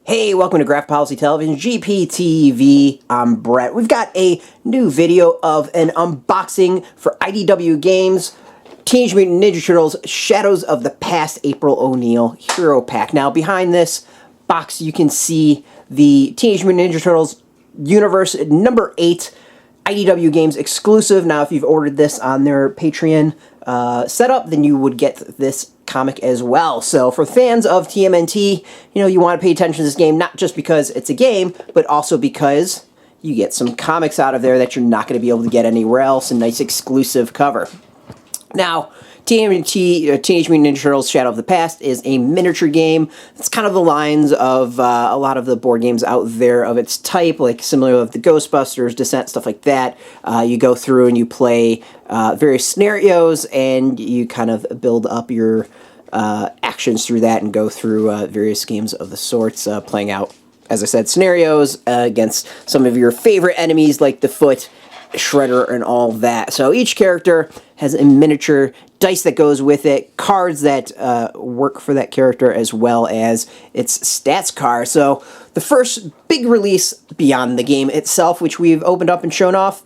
Hey, welcome to Graph Policy Television, GPTV. I'm Brett. We've got a new video of an unboxing for IDW Games, Teenage Mutant Ninja Turtles, Shadows of the Past, April O'Neil Hero Pack. Now, behind this box, you can see the Teenage Mutant Ninja Turtles Universe number 8 IDW Games exclusive. Now, if you've ordered this on their Patreon setup, then you would get this comic as well. So for fans of TMNT, you want to pay attention to this game, not just because it's a game, but also because you get some comics out of there that you're not going to be able to get anywhere else. A nice exclusive cover. Now, TMNT, Teenage Mutant Ninja Turtles Shadow of the Past, is a miniature game. It's kind of the lines of a lot of the board games out there of its type, like similar to the Ghostbusters, Descent, stuff like that. You go through and you play various scenarios, and you kind of build up your actions through that and go through various games of the sorts, playing out, as I said, scenarios against some of your favorite enemies like the Foot, Shredder, and all that. So each character has a miniature dice that goes with it, cards that work for that character, as well as its stats card. So the first big release beyond the game itself, which we've opened up and shown off,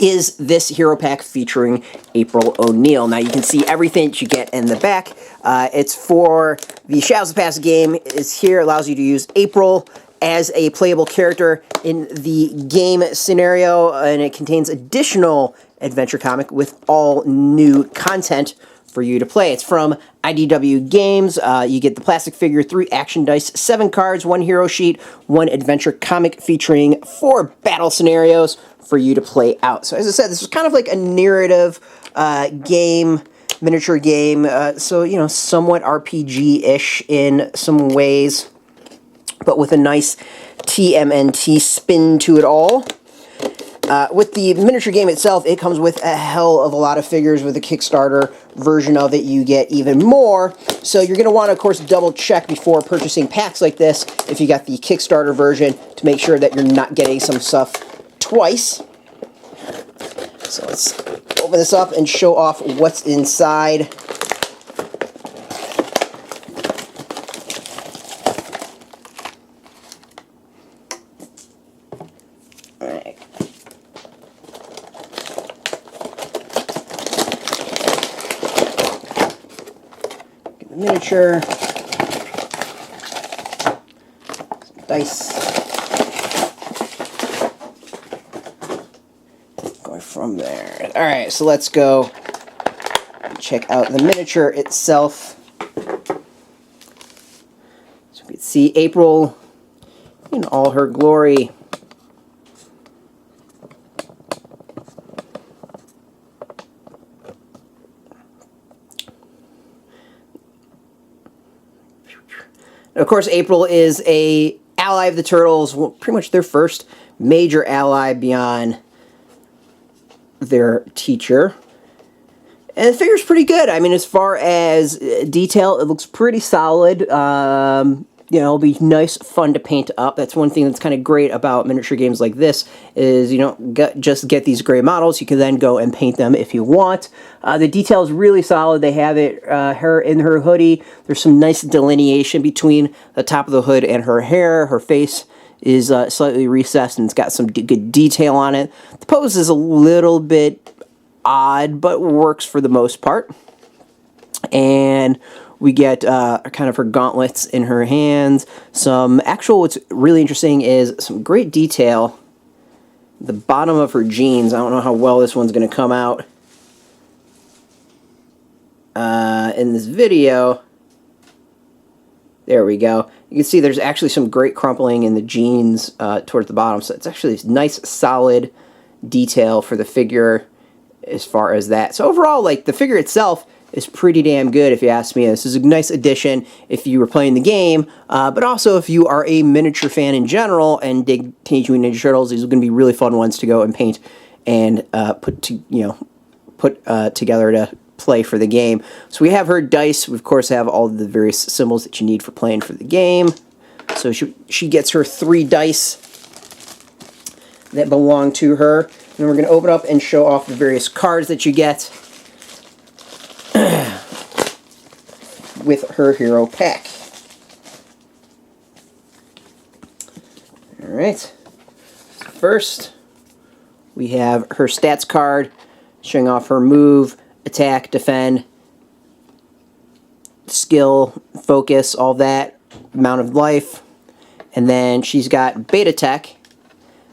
is this hero pack featuring April O'Neil. Now you can see everything that you get in the back. It's for the Shadows of the Past game. Is here, allows you to use April as a playable character in the game scenario, and it contains additional adventure comic with all new content for you to play. It's from IDW Games. You get the plastic figure, 3 action dice, 7 cards, 1 hero sheet, 1 adventure comic featuring 4 battle scenarios for you to play out. So as I said, this is kind of like a narrative game, miniature game, so somewhat RPG-ish in some ways, but with a nice TMNT spin to it all. With the miniature game itself, it comes with a hell of a lot of figures. With the Kickstarter version of it, you get even more. So you're going to want to, of course, double check before purchasing packs like this, if you got the Kickstarter version, to make sure that you're not getting some stuff twice. So let's open this up and show off what's inside. Alright. Get the miniature. Some dice. Going from there. Alright, so let's go and check out the miniature itself. So we can see April in all her glory. Of course, April is a ally of the Turtles, well, pretty much their first major ally beyond their teacher. And the figure's pretty good. I mean, as far as detail, it looks pretty solid. It'll be nice, fun to paint up. That's one thing that's kind of great about miniature games like this, is you don't just get these gray models. You can then go and paint them if you want. The detail is really solid. They have it, her in her hoodie. There's some nice delineation between the top of the hood and her hair. Her face is slightly recessed, and it's got some good detail on it. The pose is a little bit odd, but works for the most part. And we get kind of her gauntlets in her hands. What's really interesting is some great detail. The bottom of her jeans. I don't know how well this one's going to come out in this video. There we go. You can see there's actually some great crumpling in the jeans towards the bottom. So it's actually this nice, solid detail for the figure as far as that. So overall, like, the figure itself is pretty damn good, if you ask me. This is a nice addition if you were playing the game, but also if you are a miniature fan in general and dig Teenage Mutant Ninja Turtles. These are going to be really fun ones to go and paint and put together to play for the game. So we have her dice. We of course have all the various symbols that you need for playing for the game. So she gets her 3 dice that belong to her. And we're going to open up and show off the various cards that you get with her hero pack. Alright. First, we have her stats card showing off her move, attack, defend, skill, focus, all that, amount of life. And then she's got beta tech.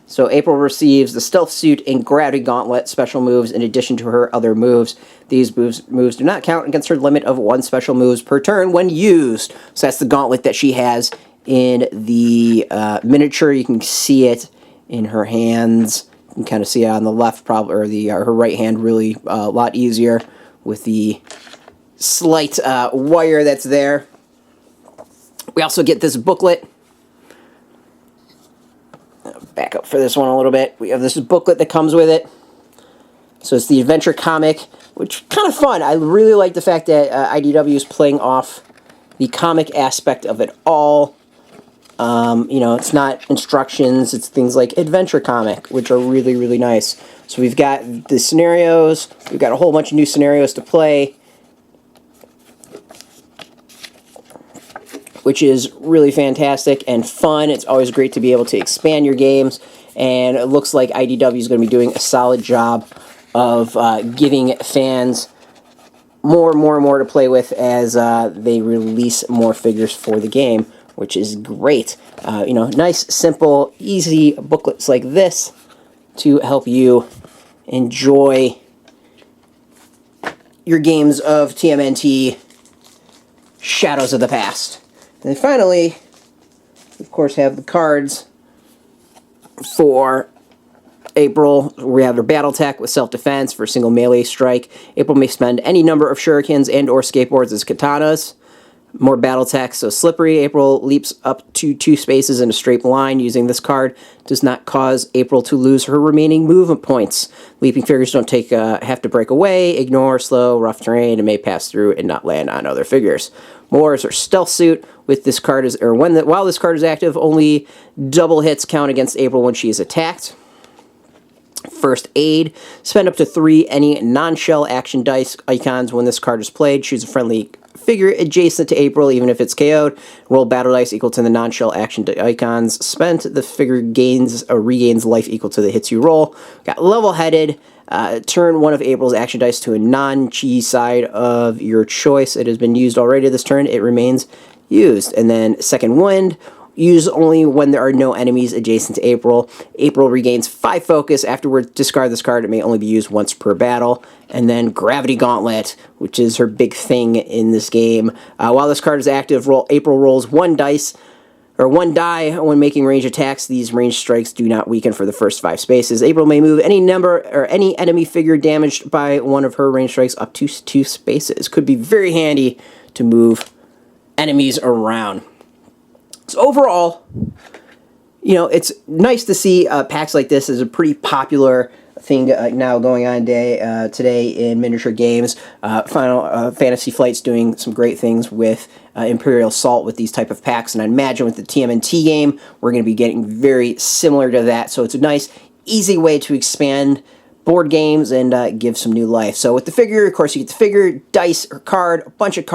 So April receives the Stealth Suit and Gravity Gauntlet special moves in addition to her other moves. These moves do not count against her limit of 1 special moves per turn when used. So that's the gauntlet that she has in the miniature. You can see it in her hands. You can kind of see it on the left, probably, or the her right hand really a lot easier with the slight wire that's there. We also get this booklet. Back up for this one a little bit. We have this booklet that comes with it. So it's the adventure comic, which is kind of fun. I really like the fact that IDW is playing off the comic aspect of it all. You know, it's not instructions, it's things like adventure comic, which are really, really nice. So we've got the scenarios, we've got a whole bunch of new scenarios to play, which is really fantastic and fun. It's always great to be able to expand your games, and it looks like IDW is going to be doing a solid job of giving fans more and more to play with as they release more figures for the game, which is great. You know, nice, simple, easy booklets like this to help you enjoy your games of TMNT Shadows of the Past. And then finally, of course, have the cards for April. We have her battle tech with self-defense for a single melee strike. April may spend any number of shurikens and or skateboards as katanas. More battle tech, so slippery. April leaps up to 2 spaces in a straight line. Using this card does not cause April to lose her remaining movement points. Leaping figures don't have to break away, ignore slow, rough terrain, and may pass through and not land on other figures. More is her stealth suit. With this card while this card is active, only double hits count against April when she is attacked. First aid. Spend up to 3 any non-shell action dice icons when this card is played. Choose a friendly figure adjacent to April, even if it's KO'd. Roll battle dice equal to the non-shell action icons spent. The figure gains or regains life equal to the hits you roll. Got level-headed. Turn one of April's action dice to a non-chi side of your choice. It has been used already this turn. It remains used. And then second wind. Use only when there are no enemies adjacent to April. April regains 5 focus. Afterwards, discard this card. It may only be used once per battle. And then Gravity Gauntlet, which is her big thing in this game. While this card is active, April rolls 1 die when making range attacks. These range strikes do not weaken for the first 5 spaces. April may move any number or any enemy figure damaged by one of her range strikes up to 2 spaces. Could be very handy to move enemies around. So overall, you know, it's nice to see packs like this is a pretty popular thing now going on today in miniature games. Final Fantasy Flight's doing some great things with Imperial Assault with these type of packs, and I imagine with the TMNT game, we're going to be getting very similar to that. So it's a nice, easy way to expand board games and give some new life. So with the figure, of course, you get the figure, dice, or card, a bunch of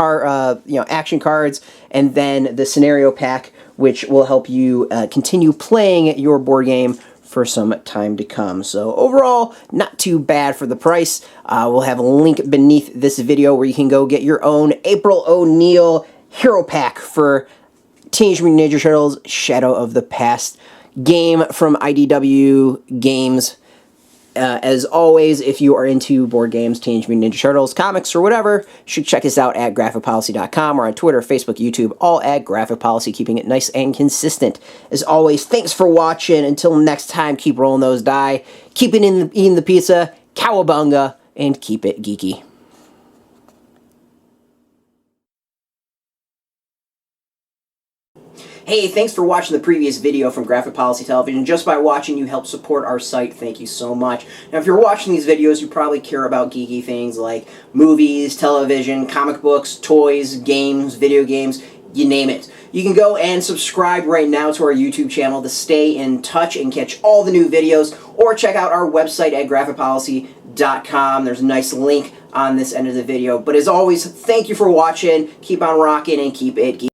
action cards, and then the scenario pack, which will help you continue playing your board game for some time to come. So overall, not too bad for the price. We'll have a link beneath this video where you can go get your own April O'Neil Hero Pack for Teenage Mutant Ninja Turtles Shadow of the Past game from IDW Games. As always, if you are into board games, Teenage Mutant Ninja Turtles, comics, or whatever, you should check us out at graphicpolicy.com or on Twitter, Facebook, YouTube, all at Graphic Policy, keeping it nice and consistent. As always, thanks for watching. Until next time, keep rolling those die, keep it eating the pizza, cowabunga, and keep it geeky. Hey, thanks for watching the previous video from Graphic Policy Television. Just by watching, you help support our site. Thank you so much. Now, if you're watching these videos, you probably care about geeky things like movies, television, comic books, toys, games, video games, you name it. You can go and subscribe right now to our YouTube channel to stay in touch and catch all the new videos, or check out our website at graphicpolicy.com. There's a nice link on this end of the video. But as always, thank you for watching. Keep on rocking and keep it geeky.